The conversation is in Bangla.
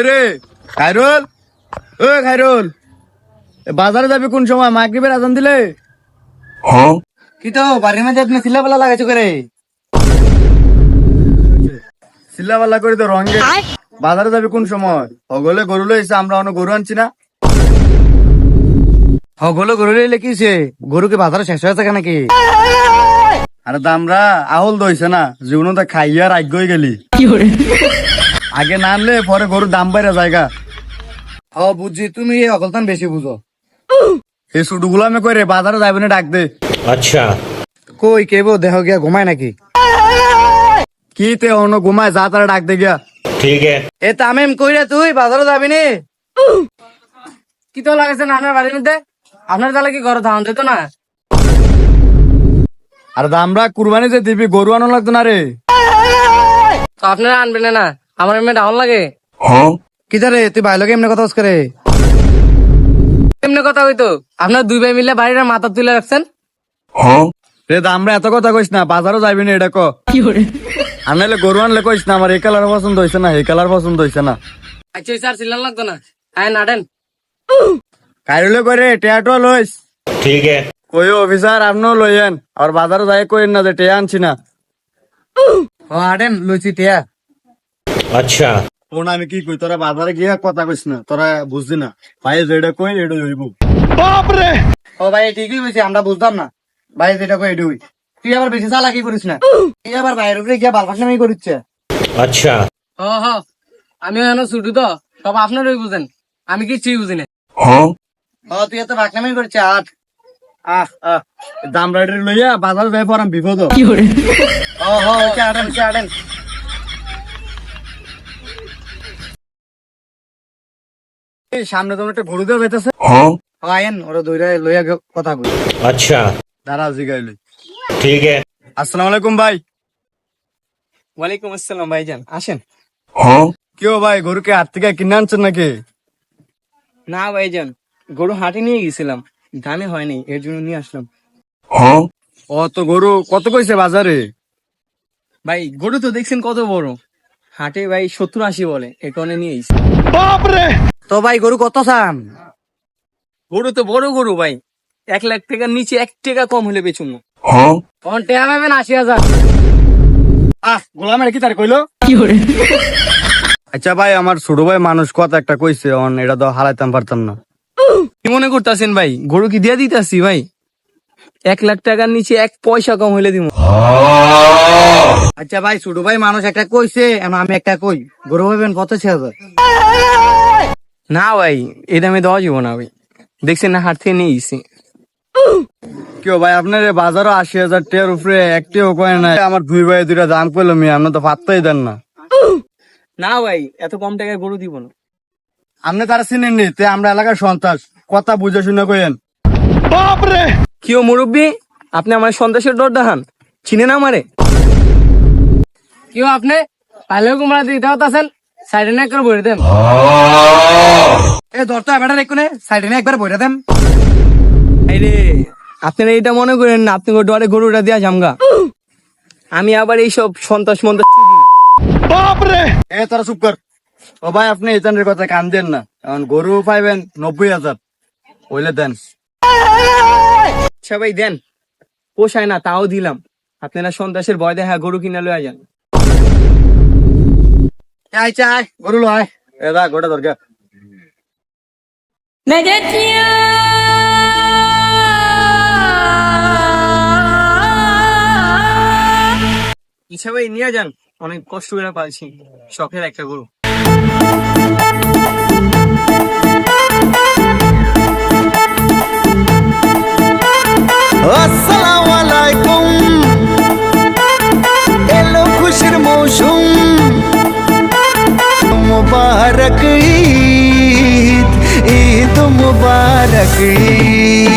কই রে খায়রুল? ও খায়রুল, বাজারে যাবি কোন সময়? মাগরিবের আজান দিলে কি তো বাড়ির মধ্যে আপনি সিল্লাপাল্লা লাগাইছো করে? সিল্লাপাল্লা করে তো রঙে বাজারে যাবি কোন সময়? হগলে গরু লইছে, আমরা অন্য গরু আনছি না। হগলে গরু লইলে কিছে? গরুকে বাজারে শেষ হয়েছে কেন নাকি? আরে দামরা আহল দইছে না, জীবন তো খাইয়া রাগ হয়ে গেলি। আগে না আনলে পরে গরুর দাম বাইরে জায়গা। ও বুঝছি, তুমি এই অকলতান বেশি বুঝো। এই ছোট গুলামে কই রে, বাজারে যাবে না ডাক দে। আচ্ছা কই কেব দেহ গিয়া ঘুমায় নাকি? কি তে অন্য ঘুমায়, যা তারা ডাক দে গিয়া। ঠিক है। এ তামিম কই রে, তুই বাজারে যাবি নি? কি তো লাগাইছে না আপনার বাড়ির মধ্যে? আপনার তাহলে কি ঘরে ধান দিত না? আর দামরা কুরবানি যে দিবি, গরু আনো লাগতো না রে। তো আপনারা আনবেন না, আমার এমনি ডাউন লাগে। কি রে তুই ভাই লোকে এমনি কথা করে? এমনি কথা হইতো আপনার দুই ভাই মিলে বাড়ির মাথা তুলে রাখছেন। রে দামরা এত কথা কইস না, বাজারও যাবি না এটা ক। আনলে গরু আনলে কইস না, আমার এই কালার পছন্দ হইছে না, এই কালার পছন্দ হইছে না। আচ্ছা স্যার চিল্লান লাগতো না, আয় নাডেন কাইরলে করে টেয়াটো লইস। ठीक है। কই অফিসার আপনিও লইয়েন, আর বাজারে যাই কইন না যে টেয়া আনছি না। ও আডেন লইছি টেয়া। अच्छा ফোন আমি কি কই, তোরা বাজারে গিয়া কথা কইস না, তোরা বুঝছি না। ভাই যেটা কই এটা হইব। बाप रे। ও ভাই ঠিকই কইছি, আমরা বুঝতাম না। ভাই যেটা কই এটা হই। তুই আবার বেশি চালাকি করিস না, তুই আবার বাইরের উপরে গিয়া বালপাশনামি করিচ্ছে। अच्छा আমি এখনো ছুটি তো, সব আপনারই বুঝেন, আমি কিছুই বুঝি না। তুই এত বাকনামি করছে। আট দাম রাইডার লইয়া বাজার যাই পড়াম বিপদ। আটেন সামনে তোমার একটা গরু দেওয়া যাইতেছে। আয়েন ওরা দইরা লইয়া কথা কই। अच्छा দাঁড়া জিগাই লই। ठीक है। আসসালামু আলাইকুম ভাই। ওয়ালাইকুম আসসালাম ভাইজান, আসেন। কেউ ভাই গরুকে হাত থেকে কিনে আনছেন নাকি? না ভাইজান, গরু হাটে নিয়ে গেছিলাম, দামে হয়নি, এর জন্য নিয়ে আসলাম। ও তো গরু কত কইছে বাজারে? ভাই গরু তো দেখছেন কত বড়, হাটে ভাই 70-80 বলে, এ কারণে নিয়ে এসেছি। তো ভাই গরু কত চান? গরু তো বড় গরু ভাই, 1 লাখ টাকার নিচে 1 টাকা কম হলে বেচুন না। কোন টেয়া পাবেন 80,000। গোলামের কি তার কইলো? আচ্ছা ভাই, আমার ছোট ভাই মানুষ কথা একটা কইছে, অন এটা তো হারাইতাম পারতাম না। কি মনে করতেছেন ভাই, গরু কি দিয়ে দিতেছি ভাই? 1 লাখ টাকার নিচে 1 পয়সা কম হলে দিব। আচ্ছা ভাই, ছোট ভাই মানুষ একটা কইছে, আমি একটা কই, গরু পাবেন 85,000। না ভাই, এই দামে দেওয়া যাবো না ভাই, দেখছেন না হাট থেকে নিয়ে এসেছি। কেউ ভাই আপনার বাজারও 80,000 টিয়ার উপরে একটিও কয় না। আমার দুই ভাই দুইটা দাম করলো মি, আপনি তো পাত্তাই দেন না। না ভাই, এত কম টাকায় গরু দিব না। আপনি তারা চিনেন নি, তে আমরা এলাকার সন্ত্রাস, কথা বুঝে শুনে কইেন। কি ও মুরব্বী, আপনি আমার সন্ত্রাসের ডর দেখান, চিনেন আমারে? কেউ আপনি পাইলে কুমড়া দিতে হতাছেন, সাইডে না একবার বইরে দেন। এ ধরতো এবার একনে সাইডে না একবার বইরে দেন। আরে আপনারা এটা মনে করেন না আপনি ডরে গরুটা দিয়া জামগা, আমি আবার এইসব সন্ত্রাস মন্ত্রাস এ তোরা চুপ কর। ও ভাই আপনি এজেন্টের কথা কান দেন না, এখন গরু পাইবেন 90,000 ওইলে দেন। আচ্ছা ভাই দেন, পোষায় না তাও দিলাম, আপনারা সন্ত্রাসের ভয় দেখা গরু কিনা লয়ে যান। আয় চাই গরু লো আয়, এ দা গোটা দরকার। আচ্ছা ভাই নিয়ে যান, অনেক কষ্ট করে পালছি, শখের একটা গরু। আসসালামু আলাইকুম, এলো খুশির মৌসুম, মুবারক ঈদ, ঈদ মুবারক ঈদ।